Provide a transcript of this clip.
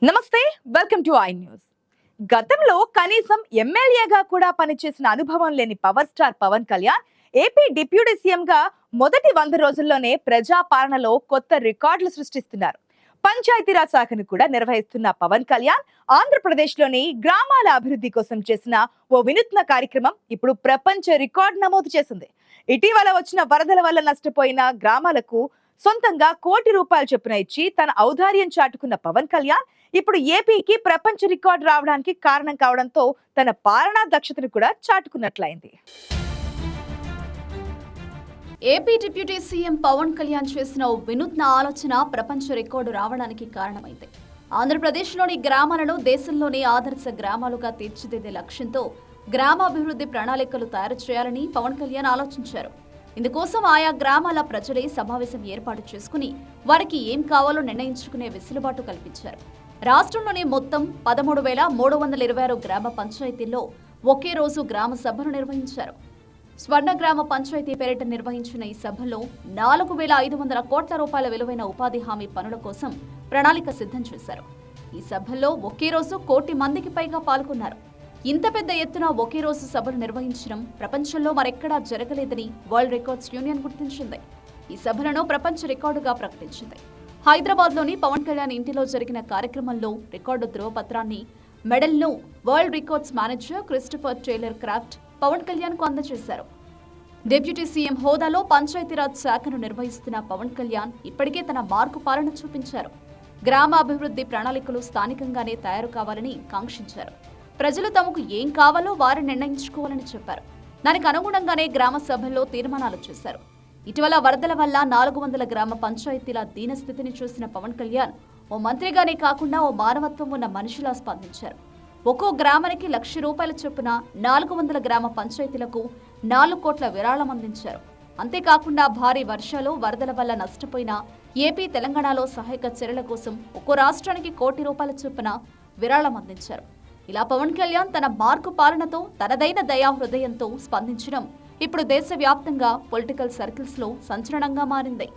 నమస్తే, welcome to I news. గతంలో కనీసం ఎమ్మెల్యేగా కూడా పనిచేసిన అనుభవం లేని power star Pawan Kalyan AP deputy CM గా మొదటి 100 రోజుల్లోనే ప్రజా పాలనలో కొత్త రికార్డులు సృష్టిస్తున్నారు. పంచాయతీరాజ్ శాఖను కూడా నిర్వహిస్తున్న పవన్ కళ్యాణ్ ఆంధ్రప్రదేశ్ లోని గ్రామాల అభివృద్ధి కోసం చేసిన ఓ వినూత్న కార్యక్రమం ఇప్పుడు ప్రపంచ రికార్డు నమోదు చేసింది. ఇటీవల వచ్చిన వరదల వల్ల నష్టపోయిన గ్రామాలకు సొంతంగా ₹1 కోటి చొప్పున ఇచ్చి తన ఔదార్యం చాటుకున్న పవన్ కళ్యాణ్ ఇప్పుడు ఏపీకి ప్రపంచ రికార్డు రావడానికి కారణం కావడంతో తన పాలనా దక్షతను కూడా చాటుకున్నట్లయింది. AP deputy CM Pawan Kalyan చేసిన ఓ వినూత్న ఆలోచన ప్రపంచ రికార్డు రావడానికి కారణమైంది. ఆంధ్రప్రదేశ్లోని గ్రామాలను దేశంలోని ఆదర్శ గ్రామాలుగా తీర్చిదిద్దే లక్ష్యంతో గ్రామాభివృద్ధి ప్రణాళికలు తయారు చేయాలని పవన్ కళ్యాణ్ ఆలోచించారు. ఇందుకోసం ఆయా గ్రామాల ప్రజలే సమావేశం ఏర్పాటు చేసుకుని వారికి ఏం కావాలో నిర్ణయించుకునే వెసులుబాటు కల్పించారు. రాష్ట్రంలోని మొత్తం 13,326 గ్రామ పంచాయతీల్లో ఒకే రోజు గ్రామ సభను నిర్వహించారు. స్వర్ణ గ్రామ పంచాయతీ పేరిట నిర్వహించిన ఈ సభలో ₹4,500 కోట్ల విలువైన ఉపాధి హామీ పనుల కోసం ప్రణాళిక సిద్ధం చేశారు. ఈ సభల్లో ఒకే రోజు 1 కోటి మందికి పైగా పాల్గొన్నారు. ఇంత పెద్ద ఎత్తున ఒకే రోజు సభను నిర్వహించడం ప్రపంచంలో మరెక్కడా జరగలేదని వరల్డ్ రికార్డ్స్ యూనియన్ గుర్తించింది. ఈ సభలను ప్రపంచ రికార్డుగా ప్రకటించింది. హైదరాబాద్లోని పవన్ కళ్యాణ్ ఇంటిలో జరిగిన కార్యక్రమంలో రికార్డు ధృవపత్రాన్ని, మెడల్ను world records manager Christopher Taylor Craft Pawan కళ్యాణ్కు అందజేశారు. డిప్యూటీ సీఎం హోదాలో పంచాయతీరాజ్ శాఖను నిర్వహిస్తున్న పవన్ కళ్యాణ్ ఇప్పటికే తన మార్కు పాలన చూపించారు. గ్రామాభివృద్ధి ప్రణాళికలు స్థానికంగానే తయారు కావాలని కాంక్షించారు. ప్రజలు తమకు ఏం కావాలో వారు నిర్ణయించుకోవాలని చెప్పారు. దానికి అనుగుణంగానే గ్రామ సభల్లో తీర్మానాలు చేశారు. ఇటీవల వరదల వల్ల 400 గ్రామ పంచాయతీల దీనస్థితిని చూసిన పవన్ కళ్యాణ్ ఓ మంత్రిగానే కాకుండా ఓ మానవత్వం ఉన్న మనిషిలా స్పందించారు. ఒక్కో గ్రామానికి ₹1,00,000 చొప్పున 400 గ్రామ పంచాయతీలకు 4 కోట్ల విరాళం అందించారు. అంతేకాకుండా భారీ వర్షాలు, వరదల వల్ల నష్టపోయిన ఏపీ, తెలంగాణలో సహాయక చర్యల కోసం ఒక్కో రాష్ట్రానికి ₹1 కోటి చొప్పున విరాళం అందించారు. ఇలా పవన్ కళ్యాణ్ తన మార్కు పాలనతో, తనదైన దయా హృదయంతో స్పందించడం ఇప్పుడు దేశవ్యాప్తంగా పొలిటికల్ సర్కిల్స్ లో సంచలనంగా మారింది.